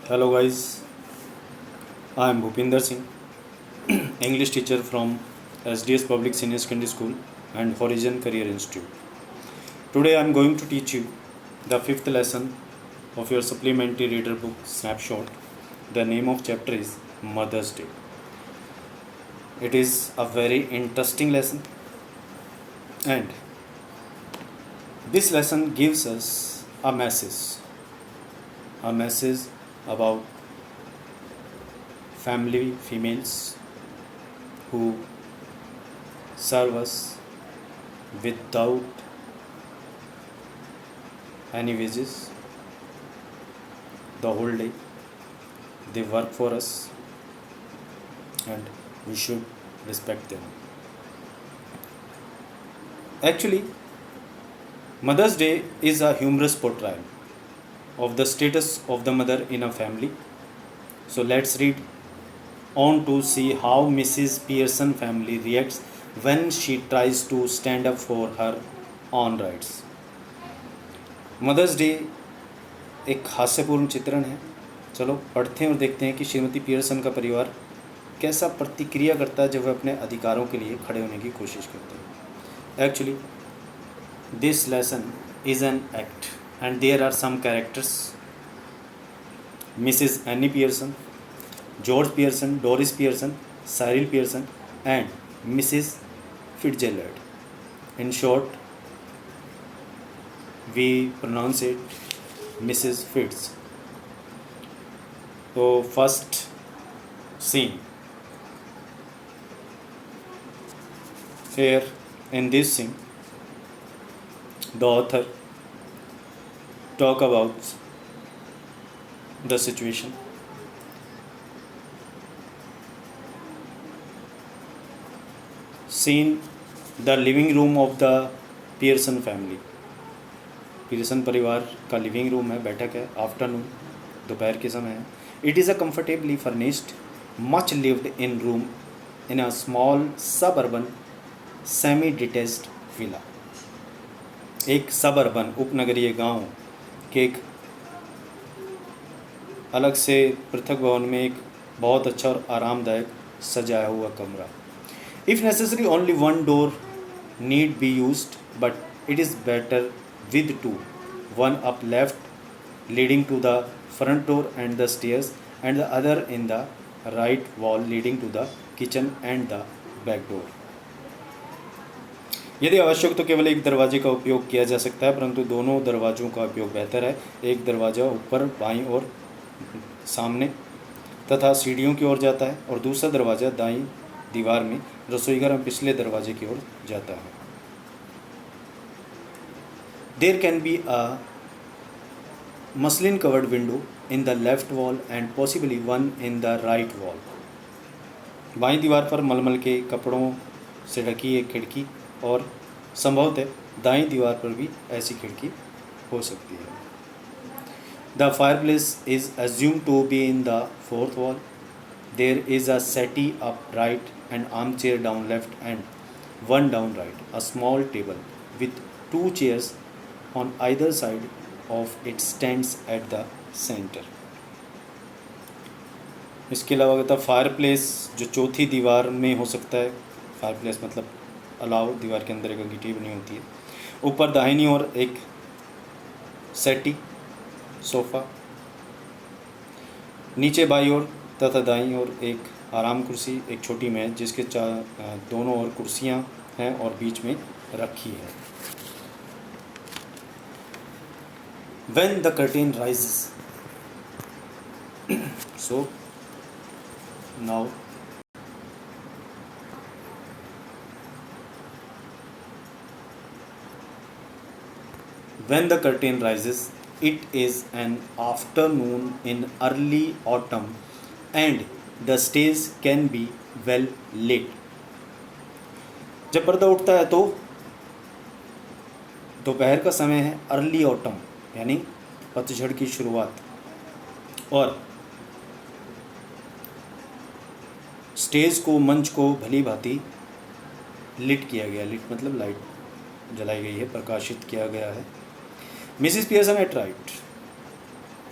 Hello guys, I am Bhupinder Singh, English teacher from SDS Public Senior Secondary School and Horizon Career Institute. Today I am going to teach you the fifth lesson of your supplementary reader book Snapshot. The name of chapter is Mother's Day. It is a very interesting lesson, and this lesson gives us a message about family females who serve us without any wages the whole day. They work for us and we should respect them. Actually, Mother's Day is a humorous portrayal of the status of the mother in a family. So let's read on to see how Mrs. Pearson family reacts when she tries to stand up for her own rights. Mother's day एक हास्यपूर्ण चित्रण है. चलो पढ़ते हैं और देखते हैं कि श्रीमती पियर्सन का परिवार कैसा प्रतिक्रिया करता है जब वह अपने अधिकारों के लिए खड़े होने की कोशिश करते हैं. Actually this lesson is an act and there are some characters. Mrs Annie Pearson, George Pearson, Doris Pearson, Cyril Pearson, and Mrs. Fitzgerald. In short, we pronounce it Mrs. Fitz. So first scene. Here in this scene, the author talk about the situation. Scene the living room of the Pearson family. Pearson परिवार का living room है, बैठक है. Afternoon, दोपहर के समय है. It is a comfortably furnished much lived in room in a small suburban semi detached villa. एक सबअर्बन उपनगरीय गांव के एक अलग से पृथक भवन में एक बहुत अच्छा और आरामदायक सजाया हुआ कमरा. If necessary, only one door need be used, but it is better with two. One up left, leading to the front door and the stairs, and the other in the right wall, leading to the kitchen and the back door. यदि आवश्यक तो केवल एक दरवाजे का उपयोग किया जा सकता है, परंतु दोनों दरवाज़ों का उपयोग बेहतर है. एक दरवाज़ा ऊपर बाईं ओर सामने तथा सीढ़ियों की ओर जाता है और दूसरा दरवाज़ा दाईं दीवार में रसोईघर में पिछले दरवाजे की ओर जाता है. There can be a muslin covered window in the left wall and possibly one in the right wall. बाईं दीवार पर मलमल के कपड़ों से ढकी एक खिड़की और संभवतः दाईं दीवार पर भी ऐसी खिड़की हो सकती है. The fireplace is assume to be in the fourth wall. There is a settee up right and armchair down left and one down right. A small table with two chairs on either side of it stands at the center. इसके अलावा कहता fire place जो चौथी दीवार में हो सकता है. फायर प्लेस मतलब अलाव, दीवार के अंदर एक अंगीठी बनी होती है. ऊपर दाहिनी ओर एक सेटी सोफ़ा, नीचे बाई ओर तथा दाईं ओर एक आराम कुर्सी, एक छोटी मेज जिसके दोनों ओर कुर्सियां हैं और बीच में रखी है. When the curtain rises, so now when the curtain rises, it is an afternoon in early autumn and the stage can be well lit. जब पर्दा उठता है तो दोपहर का समय है, अर्ली ऑटम यानी पतझड़ की शुरुआत, और स्टेज को, मंच को भली भांति लिट किया गया. लिट मतलब लाइट जलाई गई है, प्रकाशित किया गया है. Mrs Pearson at right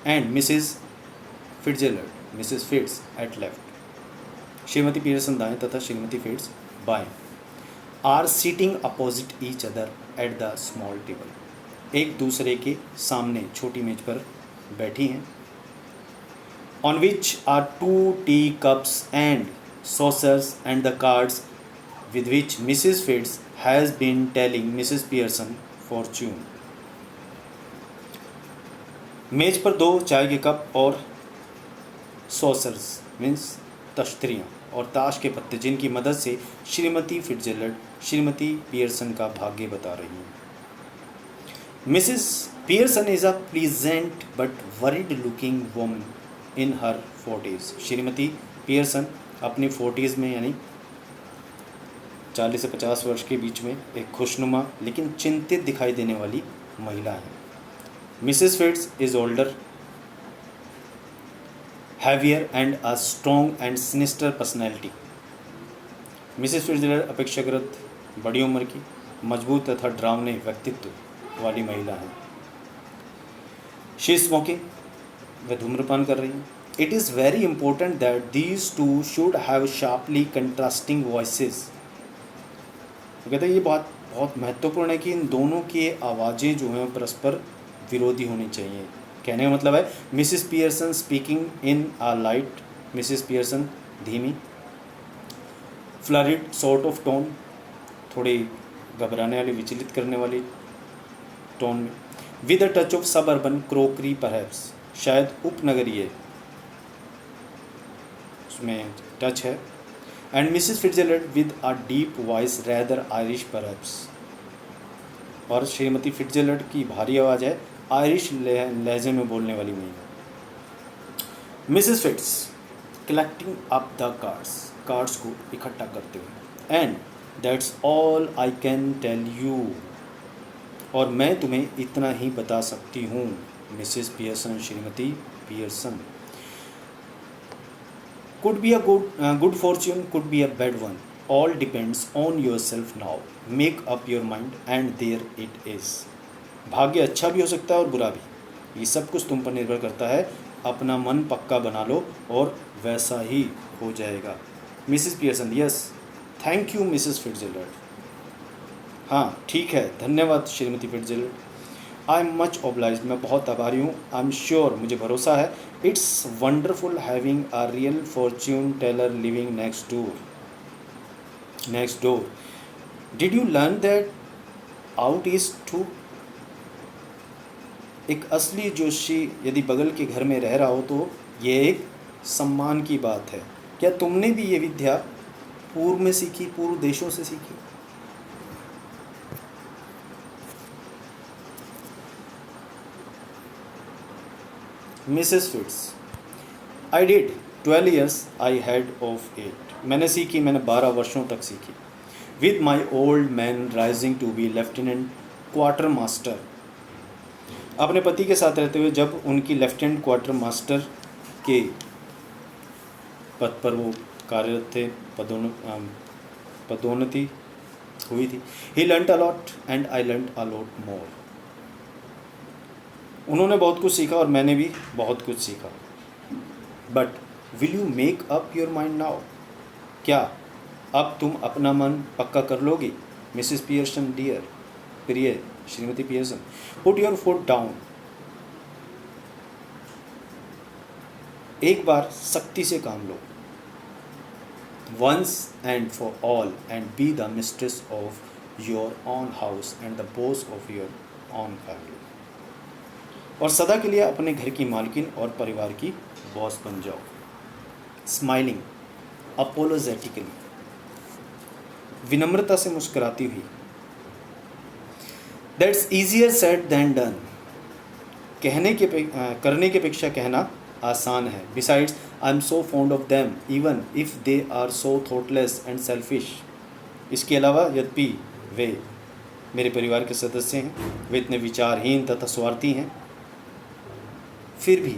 and Mrs. Fitzgerald Mrs Fitz at left, श्रीमती पियर्सन दाएं तथा श्रीमती फिट्स बाएं, are sitting opposite each other at the small table, एक दूसरे के सामने छोटी मेज पर बैठी हैं, on which are 2 teacups and saucers and the cards with which Mrs. Fitz has been telling Mrs. Pearson fortune. मेज पर 2 चाय के कप और सॉसर्स मीन्स तश्तरियाँ और ताश के पत्ते, जिनकी मदद से श्रीमती फिट्जजेरल्ड श्रीमती पियर्सन का भाग्य बता रही हैं. Mrs Pearson is a pleasant but worried looking woman in her 40s. Shrimati Pearson अपनी 40s में यानी 40 से 50 वर्ष के बीच में एक खुशनुमा लेकिन चिंतित दिखाई देने वाली महिला है. Mrs Fitz is older, heavier and a strong and sinister personality. Mrs Fitzgerald अपेक्षाकृत बड़ी उम्र की, मजबूत तथा डरावने व्यक्तित्व वाली महिला है. शी इज स्मोकिंग, वह धूम्रपान कर रही हैं. It is very important that these two should have sharply contrasting voices. तो कहते हैं ये बहुत बहुत महत्वपूर्ण है कि इन दोनों की आवाज़ें जो हैं परस्पर विरोधी होनी चाहिए. कहने का मतलब है Mrs Pearson speaking in a light, Mrs Pearson धीमी, फ्लरिड सॉर्ट ऑफ टोन, थोड़ी घबराने वाली विचलित करने वाली टोन में, with a touch of suburban crockery perhaps, शायद उपनगरीय उसमें टच है, and Mrs Fitzgerald with a deep voice rather Irish perhaps, और श्रीमती फिट्जजेरल्ड की भारी आवाज़ है, आयरिश लहजे में बोलने वाली महिला. Mrs Fitts collecting up the cards को इकट्ठा करते हुए, and that's all I can tell you, और मैं तुम्हें इतना ही बता सकती हूँ मिसिस पियर्सन श्रीमती Pearson. could be a good fortune, could be a bad one, all depends on yourself now, make up your mind and there it is. भाग्य अच्छा भी हो सकता है और बुरा भी, ये सब कुछ तुम पर निर्भर करता है. अपना मन पक्का बना लो और वैसा ही हो जाएगा. Mrs Pearson yes, thank you Mrs Fitzgerald. हाँ ठीक है, धन्यवाद श्रीमती Fitzgerald. I am much obliged, मैं बहुत आभारी हूँ. आई एम श्योर, मुझे भरोसा है. It's wonderful having a real fortune teller living next door. Did you learn that out is true. एक असली जोशी यदि बगल के घर में रह रहा हो तो ये एक सम्मान की बात है. क्या तुमने भी ये विद्या पूर्व में सीखी, पूर्व देशों से सीखी. Mrs Fitts I did 12 years I had of it. मैंने सीखी, मैंने 12 वर्षों तक सीखी. With my old man rising to be lieutenant quartermaster. अपने पति के साथ रहते हुए जब उनकी लेफ्टिनेंट क्वार्टर मास्टर के पद पर वो कार्यरत थे, पदोन्नति हुई थी. He learned a lot and I learned a lot more. उन्होंने बहुत कुछ सीखा और मैंने भी बहुत कुछ सीखा. But will you make up your mind now. क्या अब तुम अपना मन पक्का कर लोगी मिसिस पियर्सन डियर, प्रिय श्रीमती Pearson. Put your foot down. एक बार सख्ती से काम लो. Once and for all and be the mistress of your own house and the boss of your own family. और सदा के लिए अपने घर की मालकिन और परिवार की बॉस बन जाओ. स्माइलिंग अपोलोजेटिकली, विनम्रता से मुस्कुराती हुई. That's easier said than done. करने की अपेक्षा कहना आसान है. Besides I am so fond of them even if they are so thoughtless and selfish. इसके अलावा यद्यपि वे मेरे परिवार के सदस्य हैं, वे इतने विचारहीन तथा स्वार्थी हैं, फिर भी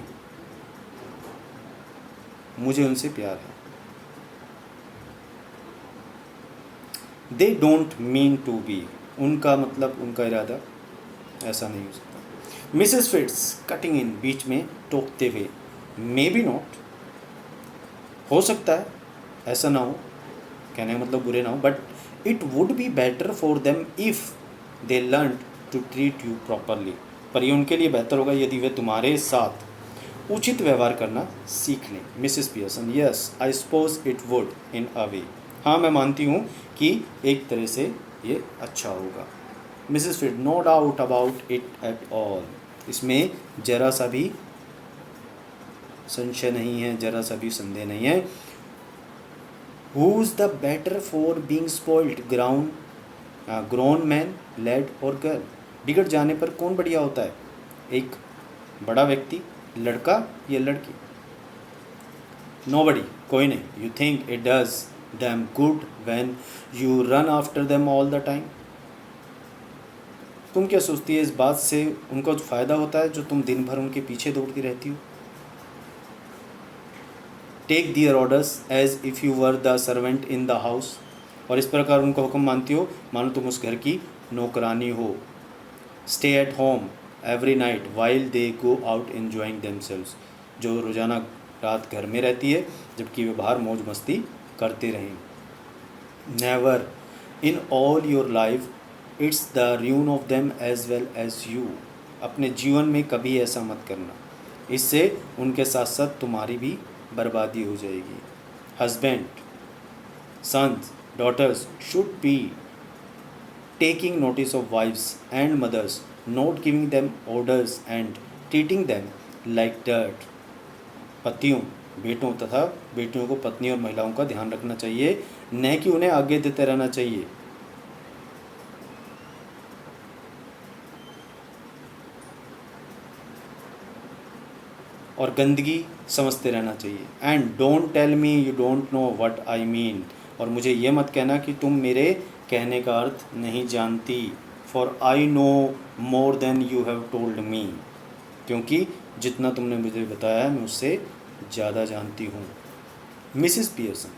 मुझे उनसे प्यार है. They don't mean to be. उनका मतलब, उनका इरादा ऐसा नहीं हो सकता. मिसेस फिट्स कटिंग इन, बीच में टोकते हुए. मे बी नॉट, हो सकता है ऐसा ना हो, कहने का मतलब बुरे ना हो, but it would be better for them if they learn to treat you properly. पर ये उनके लिए बेहतर होगा यदि वे तुम्हारे साथ उचित व्यवहार करना सीख लें। Mrs Pearson, yes I suppose it would in a way. हाँ मैं मानती हूँ कि एक तरह से ये अच्छा होगा। Mrs Fitts, no doubt about it at all. इसमें जरा सा भी संशय नहीं है, जरा सा भी संदेह नहीं है। Who is the better for being spoiled, grown man, lad और गर्ल? बिगड़ जाने पर कौन बढ़िया होता है, एक बड़ा व्यक्ति, लड़का या लड़की? नोबडी, कोई नहीं। You think it does them good when you run after them all the time? तुम क्या सोचती है इस बात से उनको जो फ़ायदा होता है जो तुम दिन भर उनके पीछे दौड़ती रहती हो? Take their orders as if you were the servant in the house, और इस प्रकार उनको हुक्म मानती हो मानो तुम उस घर की नौकरानी हो। Stay at home every night while they go out enjoying themselves, जो रोज़ाना रात घर में रहती है जबकि वे बाहर मौज मस्ती करते रहें। Never in all your life it's the ruin of them as well as you. अपने जीवन में कभी ऐसा मत करना, इससे उनके साथ साथ तुम्हारी भी बर्बादी हो जाएगी। Husband, sons, daughters should be taking notice of wives and mothers, not giving them orders and treating them like dirt. पतियों, बेटों तथा बेटियों को पत्नी और महिलाओं का ध्यान रखना चाहिए, न कि उन्हें आगे देते रहना चाहिए। और गंदगी समझते रहना चाहिए। And don't tell me you don't know what I mean, और मुझे ये मत कहना कि तुम मेरे कहने का अर्थ नहीं जानती। For I know more than you have told me, क्योंकि जितना तुमने मुझे बताया है मैं उससे ज़्यादा जानती हूँ। मिसिस पियर्सन,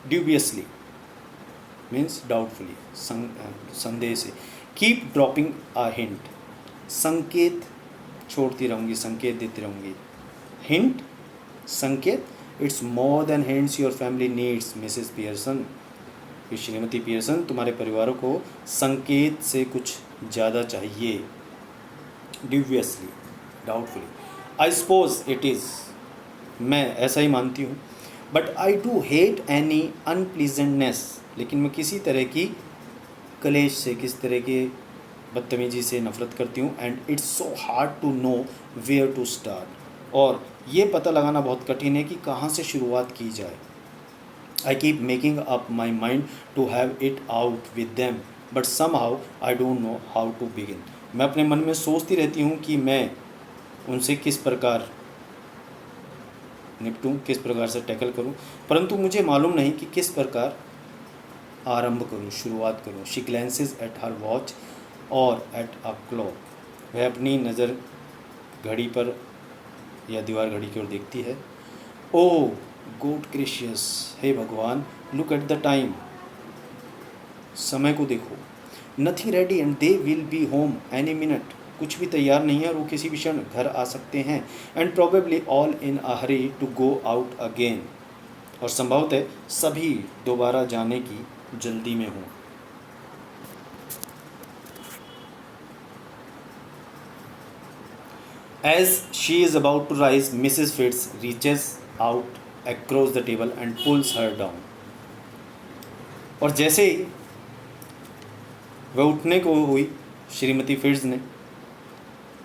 ड्यूबियसली मीन्स डाउटफुली, संदेह से। कीप ड्रॉपिंग अ हिंट, संकेत छोड़ती रहूँगी, संकेत देती रहूँगी। हिंट, संकेत, it's more than hints your family needs Mrs Pearson. श्रीमती पियर्सन, तुम्हारे परिवारों को संकेत से कुछ ज़्यादा चाहिए। Dubiously, doubtfully, I suppose it is, मैं ऐसा ही मानती हूँ। But I do hate any unpleasantness, लेकिन मैं किसी तरह की कलेश से, किस तरह के बदतमीजी से नफरत करती हूँ। And it's so hard to know where to start, और ये पता लगाना बहुत कठिन है कि कहाँ से शुरुआत की जाए। I keep making up my mind to have it out with them, but somehow I don't know how to begin. मैं अपने मन में सोचती रहती हूँ कि मैं उनसे किस प्रकार निपटूँ, किस प्रकार से टैकल करूँ, परंतु मुझे मालूम नहीं कि किस प्रकार आरंभ करूँ, शुरुआत करूँ। शी ग्लैंसेस एट हर वॉच और एट अ क्लॉक, वह अपनी नज़र घड़ी पर या दीवार घड़ी की ओर देखती है। ओह गॉड ग्रेशियस, हे भगवान, लुक एट द टाइम, समय को देखो। Nothing ready and they will be home any minute, कुछ भी तैयार नहीं है और वो किसी भी क्षण घर आ सकते हैं। And probably all in a hurry to go out again, और संभवतः सभी दोबारा जाने की जल्दी में हों। As she is about to rise, Mrs. Fitz reaches out across the table and pulls her down. और जैसे ही वह उठने को हुई, श्रीमती फिट्ज ने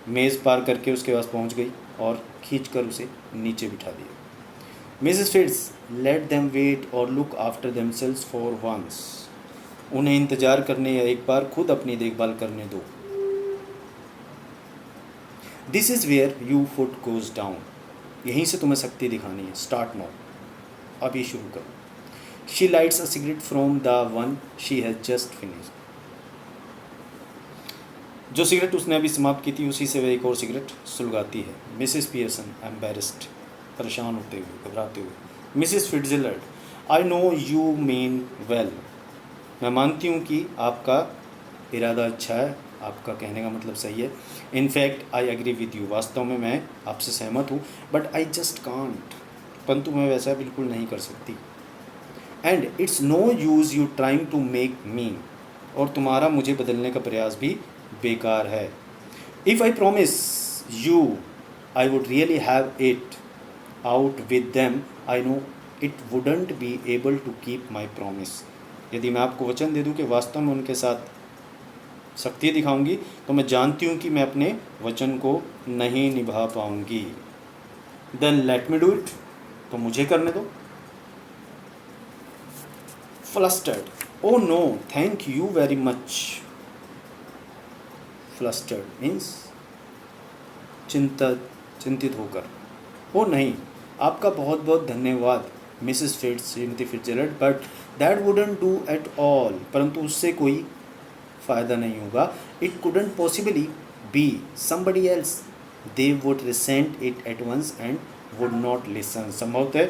मेज़ पार करके उसके पास पहुंच गई और खींचकर उसे नीचे बिठा दिया। Mrs Fitz, let them wait और look after themselves for once, उन्हें इंतज़ार करने या एक बार खुद अपनी देखभाल करने दो। This is where you foot goes down, यहीं से तुम्हें शक्ति दिखानी है। स्टार्ट नाउ, अभी शुरू करो। She lights a cigarette from the one she has just finished, जो सिगरेट उसने अभी समाप्त की थी उसी से वह एक और सिगरेट सुलगाती है। मिसेस पियर्सन, एम्बेरस्ड, परेशान होते हुए, घबराते हुए। Mrs Fitzgerald, I know you mean well, मैं मानती हूँ कि आपका इरादा अच्छा है, आपका कहने का मतलब सही है। In fact I agree with you, वास्तव में मैं आपसे सहमत हूँ। बट आई जस्ट कांट, परंतु मैं वैसा बिल्कुल नहीं कर सकती। And it's no use you trying to make me, और तुम्हारा मुझे बदलने का प्रयास भी बेकार है। If I promise you I would really have it out with them, I know it wouldn't be able to keep my promise. यदि मैं आपको वचन दे दूं कि वास्तव में उनके साथ शक्ति दिखाऊंगी, तो मैं जानती हूँ कि मैं अपने वचन को नहीं निभा पाऊंगी। Then let me do it, तो मुझे करने दो। Flustered, oh no thank you very much. Flustered means चिंतित होकर। ओ नहीं, आपका बहुत बहुत धन्यवाद मिसेस श्रीमती Fitzgerald, but that wouldn't do at all, परंतु उससे कोई फ़ायदा नहीं होगा। It couldn't possibly be somebody else, they would resent it at once and would not listen. संभवतः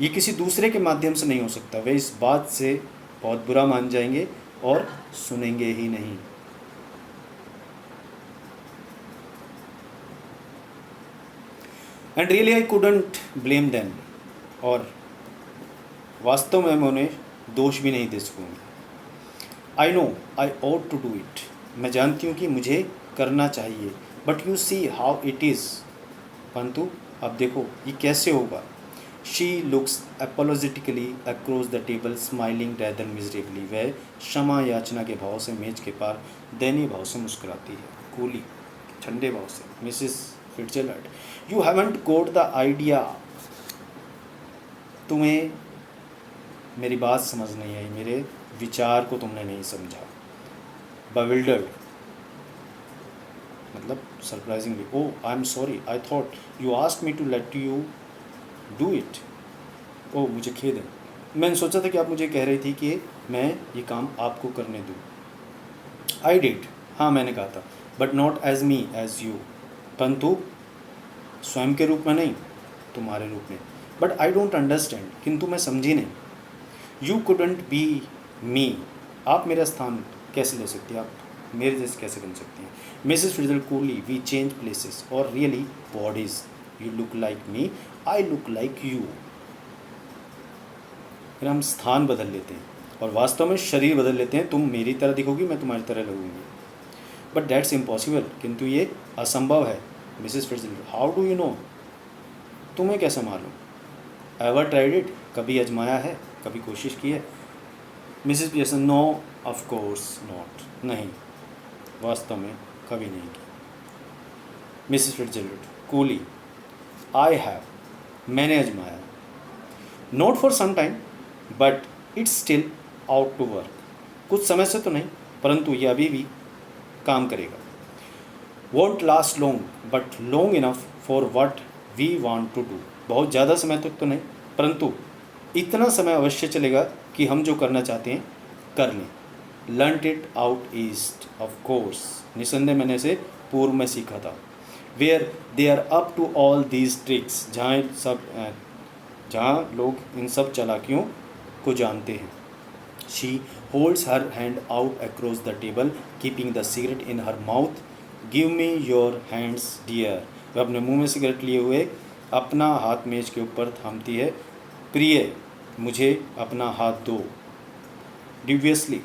ये किसी दूसरे के माध्यम से नहीं हो सकता, वे इस बात से बहुत बुरा मान जाएंगे और सुनेंगे ही नहीं। And really I couldn't blame them, और वास्तव में मैं उन्हें दोष भी नहीं दे सकूँगी। I know I ought to do it, मैं जानती हूँ कि मुझे करना चाहिए। But you see how it is, परंतु अब देखो ये कैसे होगा। She looks apologetically across the table smiling rather miserably, वह क्षमा याचना के भाव से मेज के पार दयनीय भाव से मुस्कुराती है, कूली ठंडे भाव से। Mrs Fitzgerald, you haven't goat the idea, तुम्हें मेरी बात समझ नहीं आई, मेरे विचार को तुमने नहीं समझा। bewildered मतलब surprisingly. Oh I am sorry, I thought you asked me to let you do it. Oh मुझे खेद है, मैंने सोचा था कि आप मुझे कह रही थी कि मैं ये काम आपको करने दूँ। आई डिड, हाँ मैंने कहा था, but not as me as you, परंतु स्वयं के रूप में नहीं, तुम्हारे रूप में। बट आई डोंट अंडरस्टैंड, किंतु मैं समझी नहीं। यू कुडंट बी मी, आप मेरा स्थान कैसे ले सकती हैं, आप मेरे जैसे कैसे बन सकती हैं। Mrs Fitzgerald coolly, we change places और really bodies, you look like me, I look like you. फिर हम स्थान बदल लेते हैं और वास्तव में शरीर बदल लेते हैं। तुम मेरी तरह दिखोगी, मैं तुम्हारी तरह लगूंगी। बट दैट्स इम्पॉसिबल, किंतु ये असंभव है। Mrs Fitzgerald, how do you know, तुम्हें कैसे मालूम। एवर ट्राइड इट, कभी आजमाया है, कभी कोशिश की है। Mrs Pearson, no of course not, नहीं वास्तव में कभी नहीं की। Mrs Fitzgerald coolly, I have, मैंने आजमाया, not for some time but it's still out to work, कुछ समय से तो नहीं, परंतु ये अभी भी काम करेगा। Won't last long but long enough for what we want to do, बहुत ज़्यादा समय तक तो नहीं, परंतु इतना समय अवश्य चलेगा कि हम जो करना चाहते हैं कर लें। Learned it out east, of course, निसंदेह मैंने इसे पूर्व में सीखा था। Where they are up to all these tricks, जहाँ लोग इन सब चालाकियों को जानते हैं। She holds her hand out across the table keeping the cigarette in her mouth, give me your hands dear, वह अपने मुंह में सिगरेट लिए हुए अपना हाथ मेज के ऊपर थामती है। प्रिय, मुझे अपना हाथ दो। ड्यूबियसली,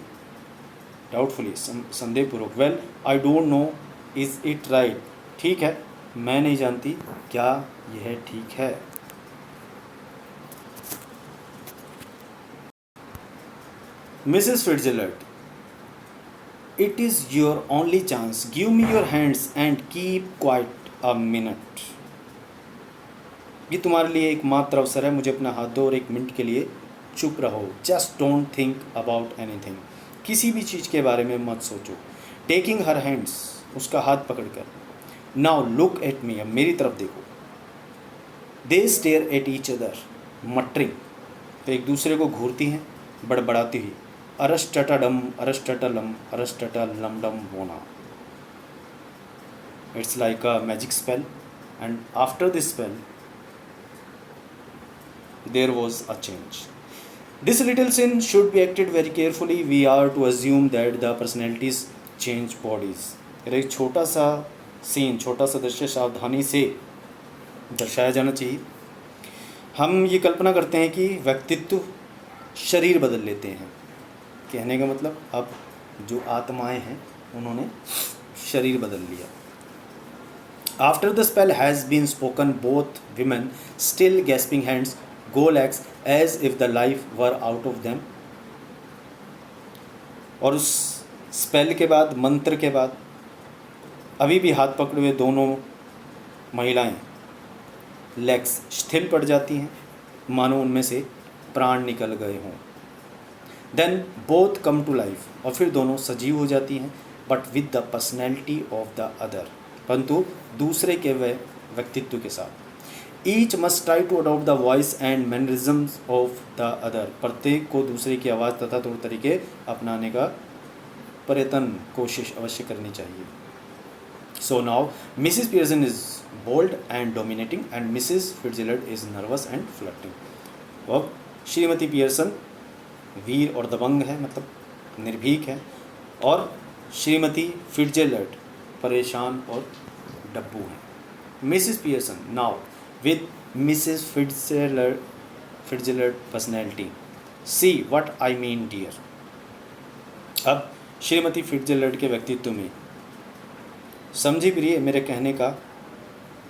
डाउटफुली, संदेहपूर्वक। Well I don't know, is it right, ठीक है, मैं नहीं जानती क्या यह ठीक है। Mrs Fitzgerald, it is your only chance, give me your hands and keep quite a minute, ये तुम्हारे लिए एकमात्र अवसर है, मुझे अपना हाथ दो और एक मिनट के लिए चुप रहो। Just don't think about anything, किसी भी चीज़ के बारे में मत सोचो। टेकिंग हर हैंड्स, उसका हाथ पकड़कर। नाउ लुक एट मी, अब मेरी तरफ देखो। They stare at each other muttering, तो एक दूसरे को घूरती हैं बड़बड़ाती हुई। अरस्टटडम अरस्टटलम अरस्टटलमडम होना, it's like a magic spell, and after this spell there was a change. This little sin should be acted very carefully. We are to assume that the personalities change bodies. एक छोटा सा सीन, छोटा सा दृश्य सावधानी से दर्शाया जाना चाहिए। हम ये कल्पना करते हैं कि व्यक्तित्व शरीर बदल लेते हैं। कहने का मतलब अब जो आत्माएं हैं उन्होंने शरीर बदल लिया। After the spell has been spoken both women still gasping hands go legs as if the life were out of them. और उस स्पेल के बाद, मंत्र के बाद, अभी भी हाथ पकड़े हुए दोनों महिलाएं लेग्स शिथिल पड़ जाती हैं, मानो उनमें से प्राण निकल गए हों। Then both come to life, और फिर दोनों सजीव हो जाती हैं, but with the personality of the other, परंतु दूसरे के व्यक्तित्व के साथ। Each must try to adopt the voice and mannerisms of the other, प्रत्येक को दूसरे की आवाज़ तथा तौर तरीके अपनाने का कोशिश अवश्य करनी चाहिए। So now Mrs Pearson is bold and dominating and Mrs Fitzgerald is nervous and flirting. अब श्रीमती पियर्सन वीर और दबंग है, मतलब निर्भीक है, और श्रीमती फिट्जजेराल्ड परेशान और डब्बू है। Mrs Pearson now with Mrs Fitzgerald personality, see what I mean dear. अब श्रीमती फिट्जजेराल्ड के व्यक्तित्व में समझी प्रिय मेरे कहने का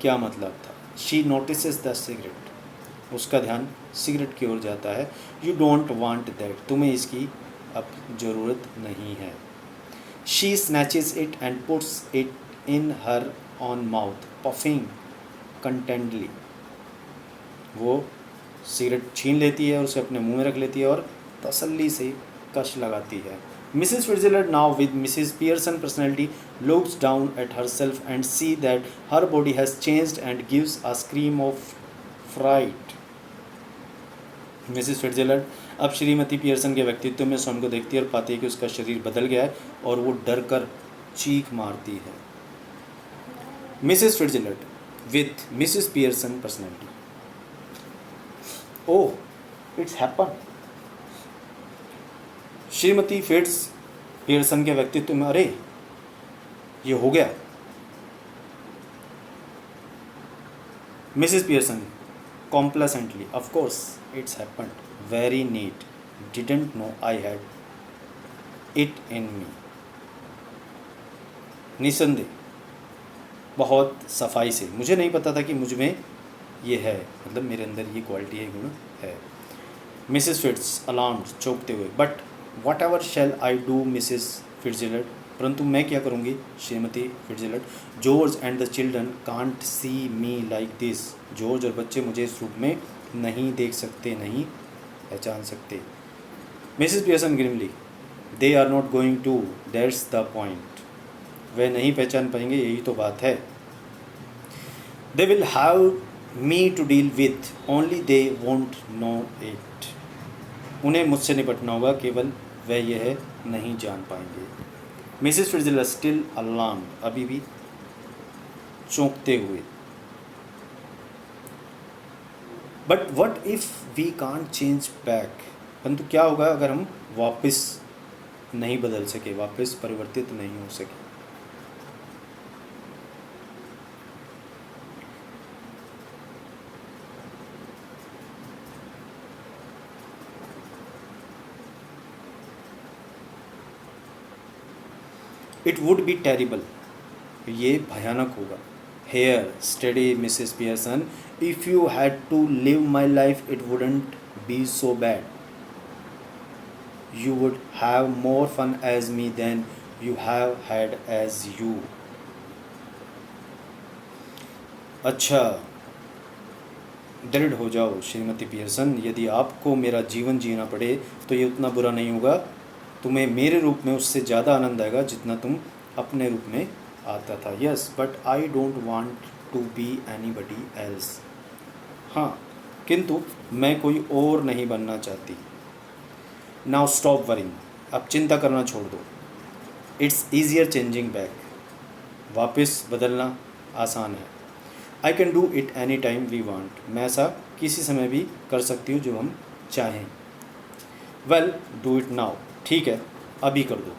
क्या मतलब था। शी नोटिसेस द सिगरेट, उसका ध्यान सिगरेट की ओर जाता है। यू डोंट वांट दैट, तुम्हें इसकी अब ज़रूरत नहीं है। She snatches it and puts it in her own mouth puffing contentedly, वो सिगरेट छीन लेती है और उसे अपने मुंह में रख लेती है और तसल्ली से कश लगाती है। Mrs. Fitzgerald, now with Mrs. Pearson personality, looks down at herself and see that her body has changed and gives a scream of fright. Mrs. Fitzgerald अब श्रीमती पियर्सन के व्यक्तित्व में स्वयं को देखती है और पाती है कि उसका शरीर बदल गया है और वो डर कर चीख मारती है। Mrs. Fitzgerald with Mrs. Pearson personality. Oh, it's happened. श्रीमती फिट्स पियर्सन के व्यक्तित्व में, अरे ये हो गया। Mrs Pearson complacently, of course it's happened, very neat, didn't know I had it in me. निसंदेह, बहुत सफाई से, मुझे नहीं पता था कि मुझ में ये है, मतलब मेरे अंदर ये क्वालिटी है, गुण है। मिसिस फिट्स अलार्म्ड, चौंकते हुए, but whatever shall I do Mrs Fitzgerald, परंतु मैं क्या करूँगी श्रीमती Fitzgerald. George and the children can't see me like this, George और बच्चे मुझे इस रूप में नहीं देख सकते, नहीं पहचान सकते। Mrs Pearson grimly, they are not going to, that's the point, वे नहीं पहचान पाएंगे, यही तो बात है। They will have me to deal with, only they won't know it, उन्हें मुझसे निपटना होगा, केवल वह यह नहीं जान पाएंगे। मिसिस फिट्जजेराल्ड स्टिल अलार्म्ड, अभी भी चौंकते हुए, but what if we can't change back, परंतु क्या होगा अगर हम वापस नहीं बदल सके, वापस परिवर्तित नहीं हो सके। इट वुड बी टेरिबल, ये भयानक होगा। Here steady Mrs Pearson, if you had to live my life it wouldn't be so bad, you would have more fun as me than you have had as you. अच्छा, दृढ़ हो जाओ Shrimati Pearson, यदि आपको मेरा जीवन जीना पड़े तो ये उतना बुरा नहीं होगा, तुम्हें मेरे रूप में उससे ज़्यादा आनंद आएगा जितना तुम अपने रूप में आता था। Yes, but I don't want to be anybody else, हाँ, किंतु मैं कोई और नहीं बनना चाहती। नाउ स्टॉप वरिंग, अब चिंता करना छोड़ दो। इट्स ईजियर चेंजिंग बैक, वापस बदलना आसान है। I can do it any time we want, मैं ऐसा किसी समय भी कर सकती हूँ जो हम चाहें। वेल डू इट नाउ, ठीक है अभी कर दो।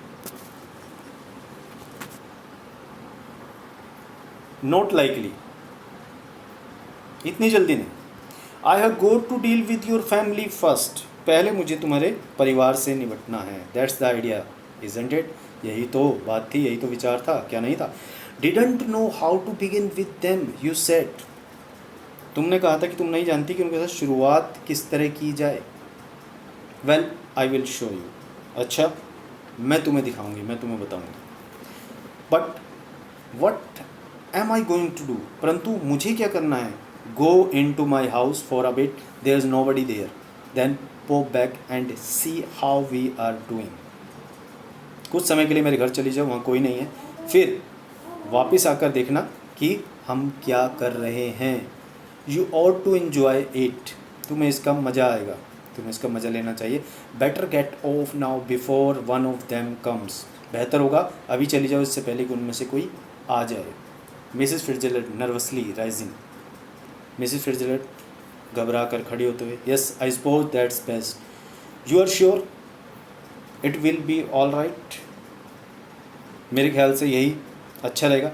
नॉट लाइकली, इतनी जल्दी नहीं। I have go to deal with your family first, पहले मुझे तुम्हारे परिवार से निपटना है। That's the idea, isn't it? यही तो बात थी, यही तो विचार था, क्या नहीं था? Didn't know how to begin with them you said, तुमने कहा था कि तुम नहीं जानती कि उनके साथ शुरुआत किस तरह की जाए। Well I will show you, अच्छा मैं तुम्हें दिखाऊंगी, मैं तुम्हें बताऊंगी। But what am I going to do, परंतु मुझे क्या करना है? Go into my house for a bit, there is nobody there, then pop back and see how we are doing. कुछ समय के लिए मेरे घर चली जाओ, वहाँ कोई नहीं है, फिर वापस आकर देखना कि हम क्या कर रहे हैं। You ought to enjoy it, तुम्हें इसका मज़ा आएगा, तुम्हें इसका मज़ा लेना चाहिए। Better get off now before one of them comes, बेहतर होगा अभी चली जाओ, इससे पहले कि उनमें से कोई आ जाए। Mrs Fitzgerald nervously rising, Mrs Fitzgerald घबरा कर खड़ी होते हुए, yes I suppose that's best, you are sure it will be all right, मेरे ख्याल से यही अच्छा रहेगा।